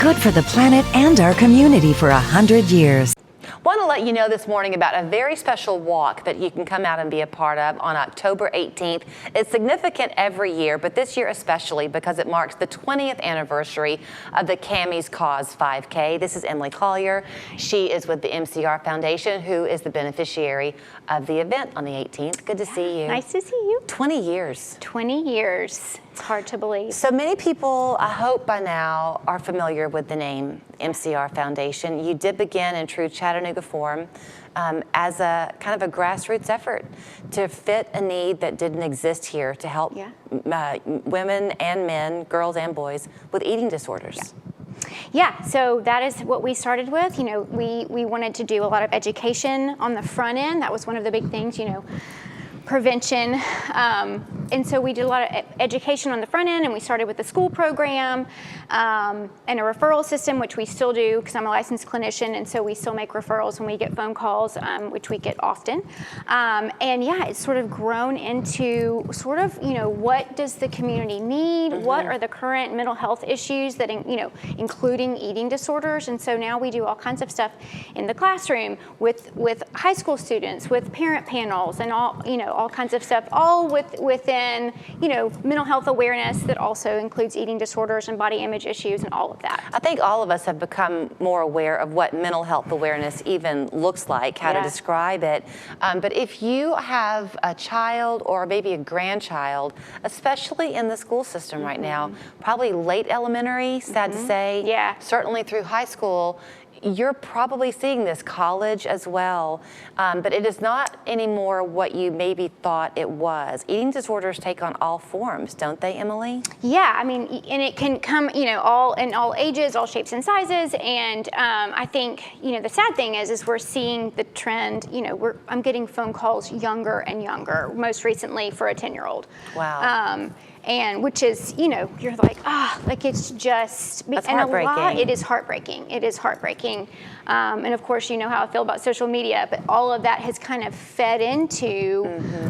Good for the planet and our community for 100 years. Want to let you know this morning about a very special walk that you can come out and be a part of on October 18th. It's significant every year, but this year especially because it marks the 20th anniversary of the Cammy's Cause 5K. This is Emily Collier. She is with the MCR Foundation, who is the beneficiary of the event on the 18th. Good to see you. Nice to see you. 20 years. 20 years. It's hard to believe. So many people, I hope by now, are familiar with the name MCR Foundation. You did begin in true Chattanooga form as a kind of a grassroots effort to fit a need that didn't exist here to help women and men, girls and boys with eating disorders. Yeah, so that is what we started with. You know, we wanted to do a lot of education on the front end. That was one of the big things, you know, prevention. And so we did a lot of education on the front end, and we started with the school program and a referral system, which we still do because I'm a licensed clinician, and so we still make referrals when we get phone calls, which we get often. And yeah, it's sort of grown into sort of, you know, what does the community need? What are the current mental health issues that, you know, including eating disorders? And so now we do all kinds of stuff in the classroom with high school students, with parent panels, and all, you know, all kinds of stuff, all within, you know, mental health awareness that also includes eating disorders and body image issues and all of that. I think all of us have become more aware of what mental health awareness even looks like, how to describe it. But if you have a child or maybe a grandchild, especially in the school system right now, probably late elementary, sad to say, certainly through high school, you're probably seeing this, college as well, but it is not anymore what you maybe thought it was. Eating disorders take on all forms, don't they, Emily? Yeah, I mean, and it can come, you know, in all ages, all shapes and sizes, and I think, you know, the sad thing is we're seeing the trend, you know, I'm getting phone calls younger and younger, most recently for a 10-year-old. Wow. And which is, you know, you're like, like it's just, that's and heartbreaking. A lot, it is heartbreaking. It is heartbreaking. And of course, you know how I feel about social media, but all of that has kind of fed into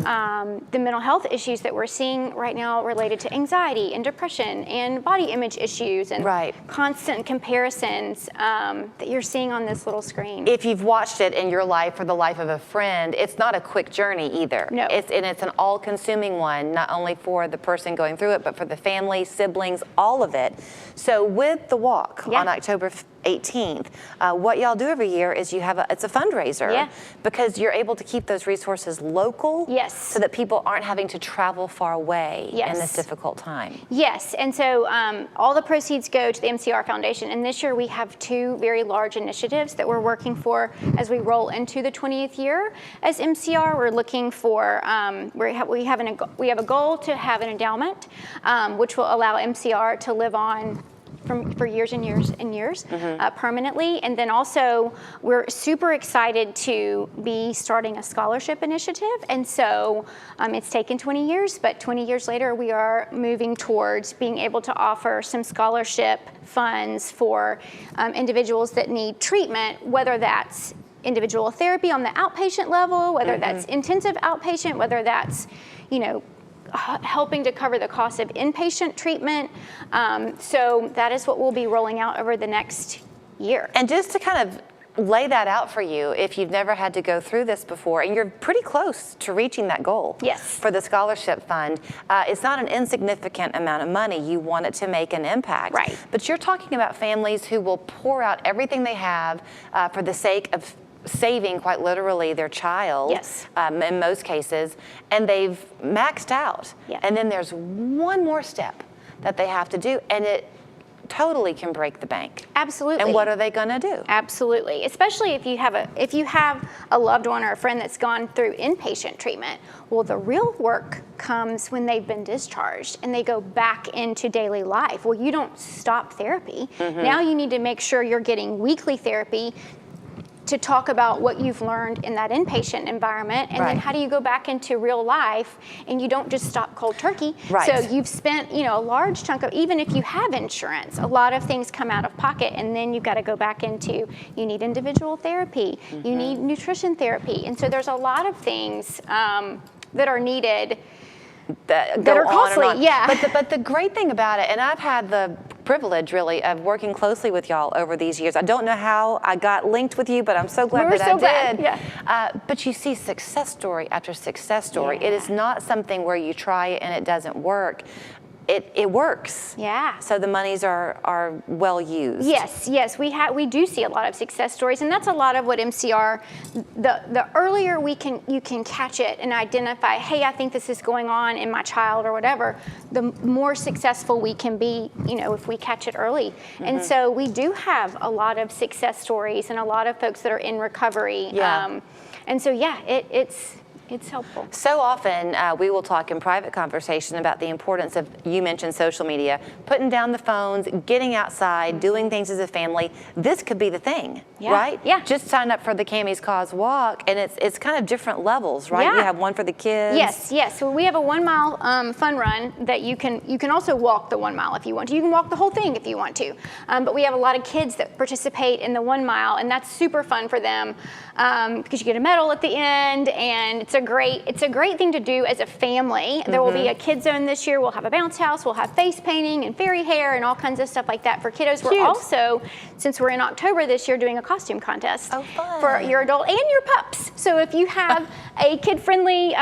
the mental health issues that we're seeing right now related to anxiety and depression and body image issues and constant comparisons that you're seeing on this little screen. If you've watched it in your life or the life of a friend, it's not a quick journey either. No. It's an all-consuming one, not only for the person going through it, but for the family, siblings, all of it. So with the walk on October 18th, what y'all do every year is it's a fundraiser because you're able to keep those resources local so that people aren't having to travel far away in this difficult time. Yes, and so all the proceeds go to the MCR Foundation, and this year we have two very large initiatives that we're working for as we roll into the 20th year as MCR. We're looking for, we have a goal to have an endowment, which will allow MCR to live on for years and years and years permanently. And then also we're super excited to be starting a scholarship initiative. And so it's taken 20 years, but 20 years later we are moving towards being able to offer some scholarship funds for individuals that need treatment, whether that's individual therapy on the outpatient level, whether that's intensive outpatient, whether that's, you know, helping to cover the cost of inpatient treatment. So that is what we'll be rolling out over the next year. And just to kind of lay that out for you, if you've never had to go through this before, and you're pretty close to reaching that goal for the scholarship fund, it's not an insignificant amount of money. You want it to make an impact. Right. But you're talking about families who will pour out everything they have for the sake of saving, quite literally, their child in most cases, and they've maxed out. And then there's one more step that they have to do, and it totally can break the bank. Absolutely. And what are they going to do? Absolutely, especially if you have a loved one or a friend that's gone through inpatient treatment. Well, the real work comes when they've been discharged and they go back into daily life. Well, you don't stop therapy. Now you need to make sure you're getting weekly therapy to talk about what you've learned in that inpatient environment, and then how do you go back into real life, and you don't just stop cold turkey. So you've spent, you know, a large chunk of, even if you have insurance, a lot of things come out of pocket, and then you've got to go back into, you need individual therapy, you need nutrition therapy, and so there's a lot of things that are needed that are costly. But the great thing about it, and I've had the privilege, really, of working closely with y'all over these years. I don't know how I got linked with you, but I'm so glad that I did. Yeah. But you see success story after success story. It is not something where you try it and it doesn't work. It works. Yeah. So the monies are well used. Yes, we do see a lot of success stories, and that's a lot of what MCR. The earlier you can catch it and identify, hey, I think this is going on in my child or whatever, the more successful we can be, if we catch it early. And so we do have a lot of success stories and a lot of folks that are in recovery. Yeah. And so it's helpful. So often we will talk in private conversation about the importance of, you mentioned social media, putting down the phones, getting outside, doing things as a family. This could be the thing, right? Yeah. Just sign up for the Cammy's Cause Walk, and it's kind of different levels, right? Yeah. You have one for the kids. Yes. So we have a 1 mile fun run that you can also walk the 1 mile if you want to. You can walk the whole thing if you want to. But we have a lot of kids that participate in the 1 mile, and that's super fun for them because you get a medal at the end, and it's a great thing to do as a family. There will be a kid zone this year. We'll have a bounce house. We'll have face painting and fairy hair and all kinds of stuff like that for kiddos. Cute. We're also, since we're in October this year, doing a costume contest for your adult and your pups. So if you have a kid-friendly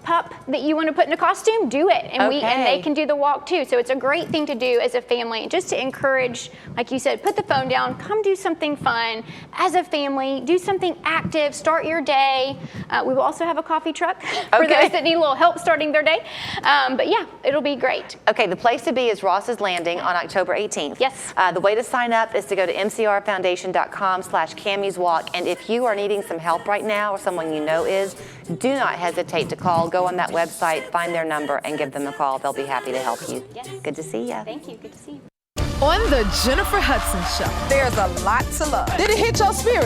pup that you want to put in a costume, do it, and they can do the walk too. So it's a great thing to do as a family, just to encourage, like you said, put the phone down, come do something fun as a family, do something active, start your day. We will also have a coffee truck for those that need a little help starting their day. But yeah, it'll be great. Okay, the place to be is Ross's Landing on October 18th. Yes. The way to sign up is to go to mcrfoundation.com/Cammy's Walk. And if you are needing some help right now, or someone you know is, do not hesitate to call. Go on that website, find their number, and give them a call. They'll be happy to help you. Yes. Good to see you. Thank you. Good to see you. On the Jennifer Hudson Show. There's a lot to love. Did it hit your spirit?